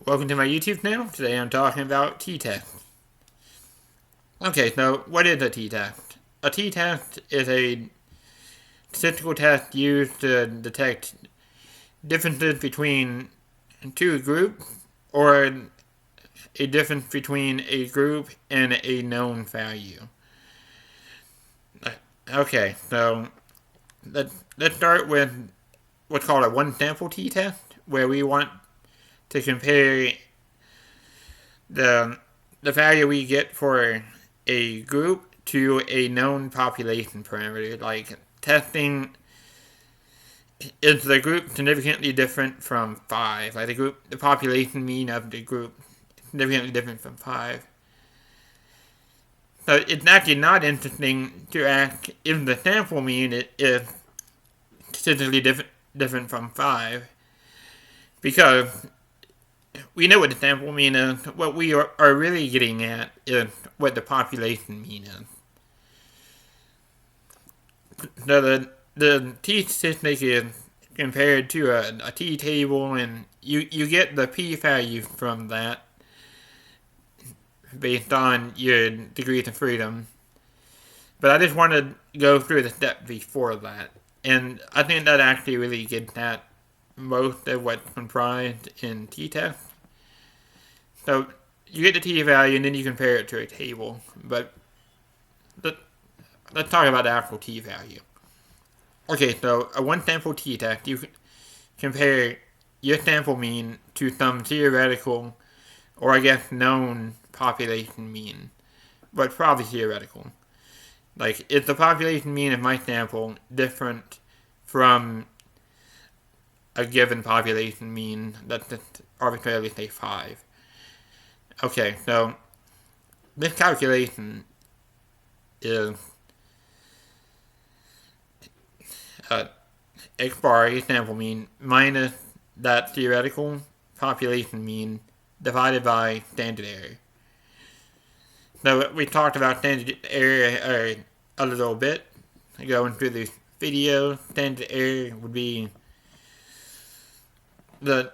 Welcome to my YouTube channel. Today I'm talking about t-test. Okay, so what is a t-test? A t-test is a statistical test used to detect differences between two groups or a difference between a group and a known value. Okay, so let's start with what's called a one-sample t-test, where we want to compare the value we get for a group to a known population parameter, like testing is the group significantly different from 5, like the population mean of the group significantly different from 5. So it's actually not interesting to ask if the sample mean is statistically different from 5, because we know what the sample mean is. What we are really getting at is what the population mean is. So the t-statistic is compared to a t-table, and you get the p-value from that based on your degrees of freedom. But I just want to go through the step before that, and I think that actually really gets at most of what's comprised in t-test. So you get the t-value and then you compare it to a table, but let's talk about the actual t-value. Okay, so a one-sample t-test, you compare your sample mean to some theoretical, or I guess known, population mean, but probably theoretical. Like, is the population mean of my sample different from a given population mean, let's just arbitrarily say 5? Okay, so this calculation is x bar, a sample mean, minus that theoretical population mean divided by standard error. So we talked about standard error a little bit going through this video. Standard error would be the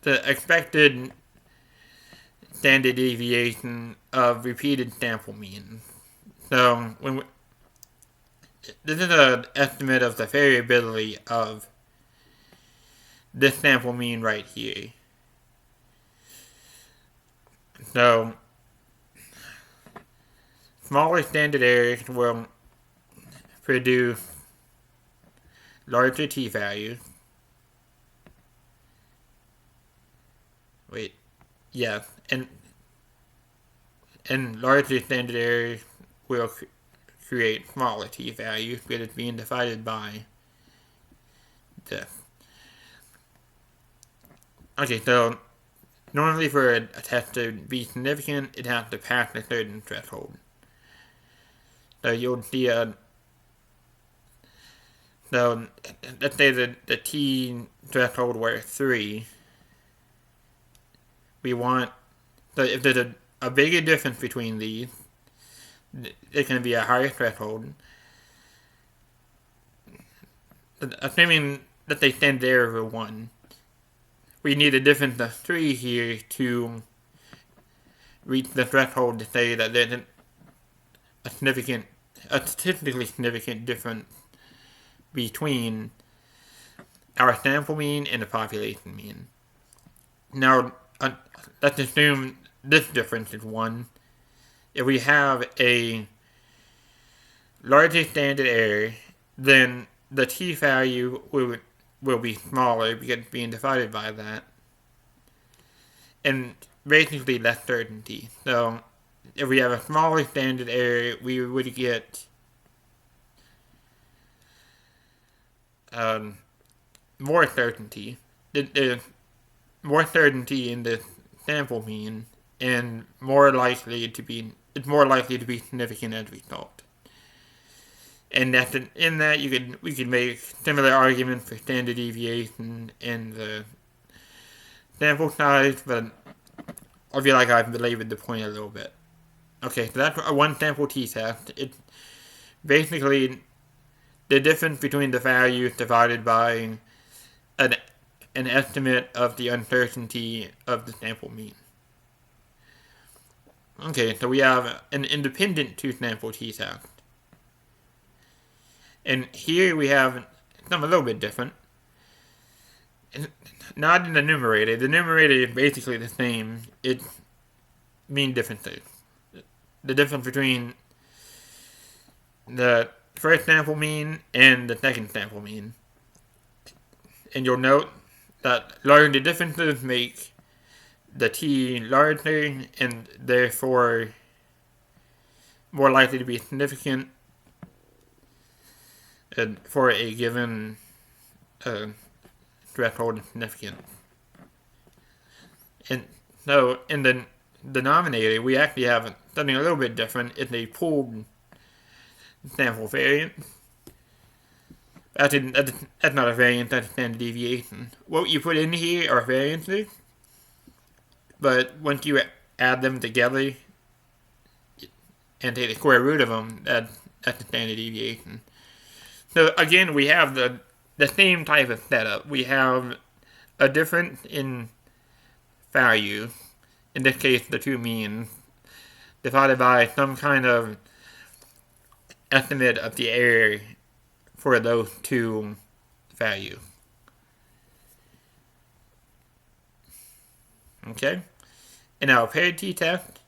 expected standard deviation of repeated sample means. So this is an estimate of the variability of this sample mean right here. So smaller standard errors will produce larger t-values. And larger standard errors will create smaller t-values because it's being divided by this. Okay, so normally for a test to be significant, it has to pass a certain threshold. So you'll see so let's say that the t threshold were 3. We want, so if there's a bigger difference between these, it's going to be a higher threshold. Assuming that they stand there over 1, we need a difference of 3 here to reach the threshold to say that there's a statistically significant difference between our sample mean and the population mean. Now, let's assume this difference is 1. If we have a larger standard error, then the t-value will be smaller because it's being divided by that, and basically less certainty. So if we have a smaller standard error, we would get more certainty. There's more certainty in the sample mean, and it's more likely to be significant as a result. And in that we could make similar arguments for standard deviation and the sample size, but I feel like I've belabored the point a little bit. Okay, so that's a one sample t-test. It's basically the difference between the values divided by an an estimate of the uncertainty of the sample mean. Okay, so we have an independent two-sample t-test. And here we have something a little bit different. Not in the numerator. The numerator is basically the same. It mean differences. The difference between the first sample mean and the second sample mean. And you'll note that larger differences make the t larger and therefore more likely to be significant for a given threshold of significance. And so in the denominator, we actually have something a little bit different. It's a pooled sample variance. That's not a variance, that's a standard deviation. What you put in here are variances, but once you add them together and take the square root of them, that's a standard deviation. So again, we have the same type of setup. We have a difference in value, in this case the two means, divided by some kind of estimate of the error for those two values. Okay? And now a paired t-test.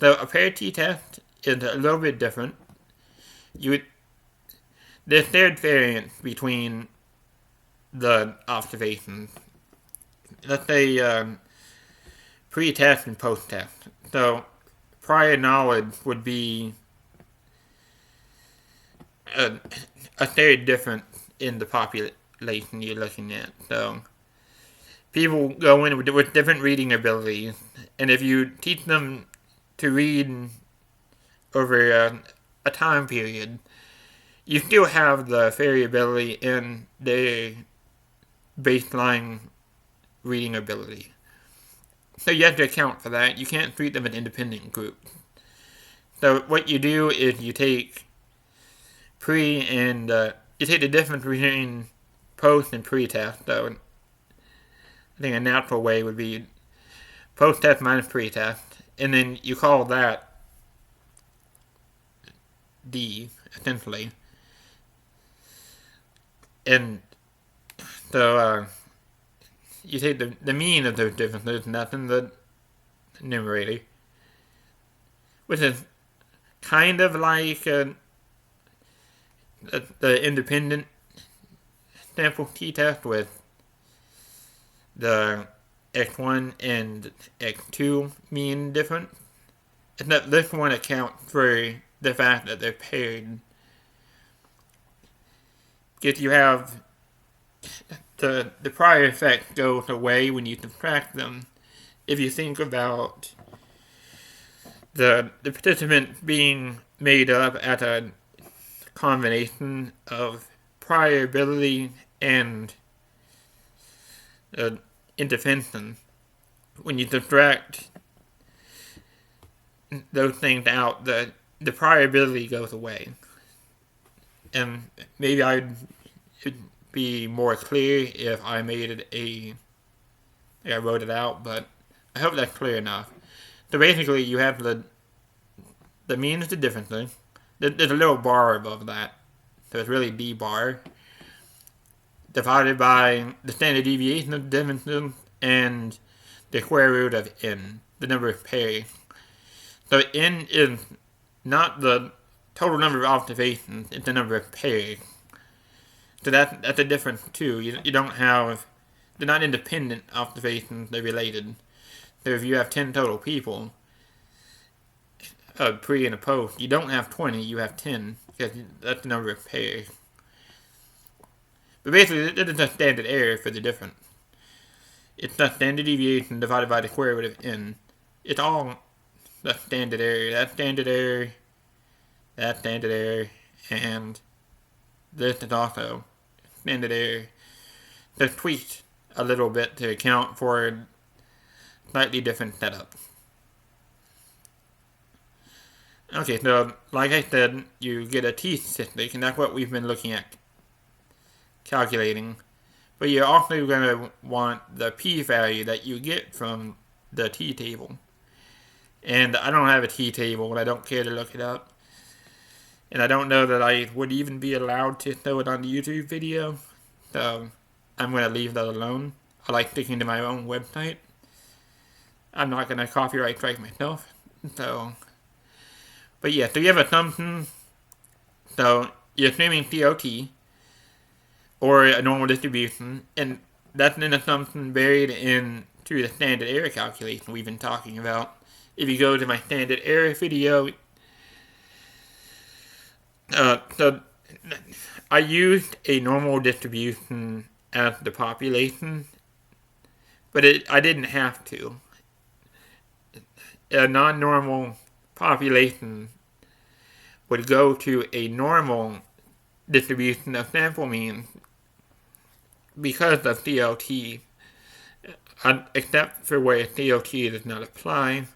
So a paired t-test is a little bit different. There's third variance between the observations. Let's say pre-test and post-test. So prior knowledge would be a third difference in the population you're looking at. So people go in with different reading abilities, and if you teach them to read over a time period, you still have the variability in their baseline reading ability. So you have to account for that. You can't treat them as independent groups. So what you do is you take pre and you take the difference between post and pre-test. So I think a natural way would be post-test minus pre-test, and then you call that D, essentially. And so you take the mean of those differences, and that's in the numerator, which is kind of like the independent sample t-test with the x1 and x2 mean difference. Except this one accounts for the fact that they're paired. Because you have the prior effect goes away when you subtract them. If you think about the participant being made up as a combination of prior ability and intervention, when you subtract those things out, the prior ability goes away. And maybe I should be more clear if I made it I wrote it out, but I hope that's clear enough. So basically, you have the mean is the differences. There's a little bar above that, so it's really D bar, divided by the standard deviation of the differences and the square root of n, the number of pairs. So n is not the total number of observations, it's the number of pairs. So that's a difference too. You don't have, they're not independent observations, they're related. So if you have 10 total people, a pre and a post, you don't have 20, you have 10, because that's the number of pairs. But basically, this is a standard error for the difference. It's the standard deviation divided by the square root of n. It's all the standard error. That's standard error, that's standard error, and this is also standard error. They're tweaked a little bit to account for slightly different setups. Okay, so like I said, you get a t-statistic, and that's what we've been looking at calculating. but you're also going to want the p-value that you get from the t-table. And I don't have a t-table, and I don't care to look it up. And I don't know that I would even be allowed to throw it on the YouTube video. So I'm going to leave that alone. I like sticking to my own website. I'm not going to copyright strike myself. So, but yeah, so you have assumptions. So you're assuming COT, or a normal distribution, and that's an assumption buried into the standard error calculation we've been talking about. If you go to my standard error video, so I used a normal distribution as the population, but I didn't have to. A non-normal population would go to a normal distribution of sample means because of COT, except for where COT does not apply.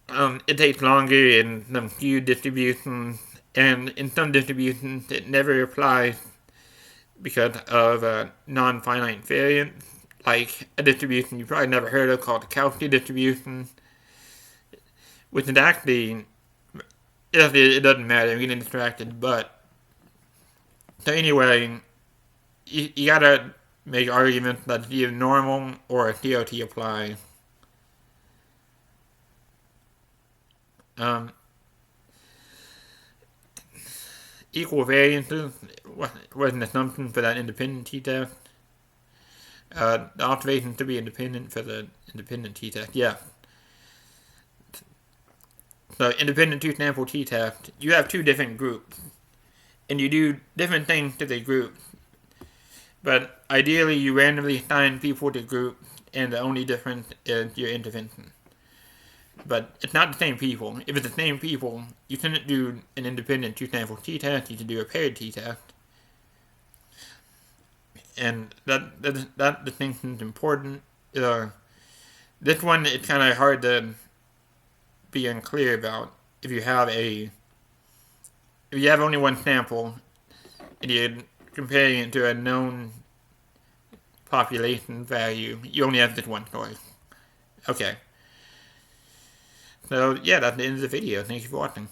It takes longer in some skewed distributions, and in some distributions it never applies because of non-finite variance, like a distribution you probably never heard of called the Cauchy distribution, which is actually, it doesn't matter, I'm getting distracted, but, so anyway, you gotta make arguments that it's either normal or a COT applies. Equal variances was an assumption for that independent t-test. The observations to be independent for the independent t-test, yeah. So independent two-sample t-test, you have two different groups, and you do different things to the groups. But ideally, you randomly assign people to groups, and the only difference is your intervention. But it's not the same people. If it's the same people, you shouldn't do an independent two-sample t-test, you should do a paired t-test. And that distinction is important. This one, it's kind of hard to be unclear about. If you have only one sample, and you're comparing it to a known population value, you only have just one choice. Okay. So, yeah, that's the end of the video. Thank you for watching.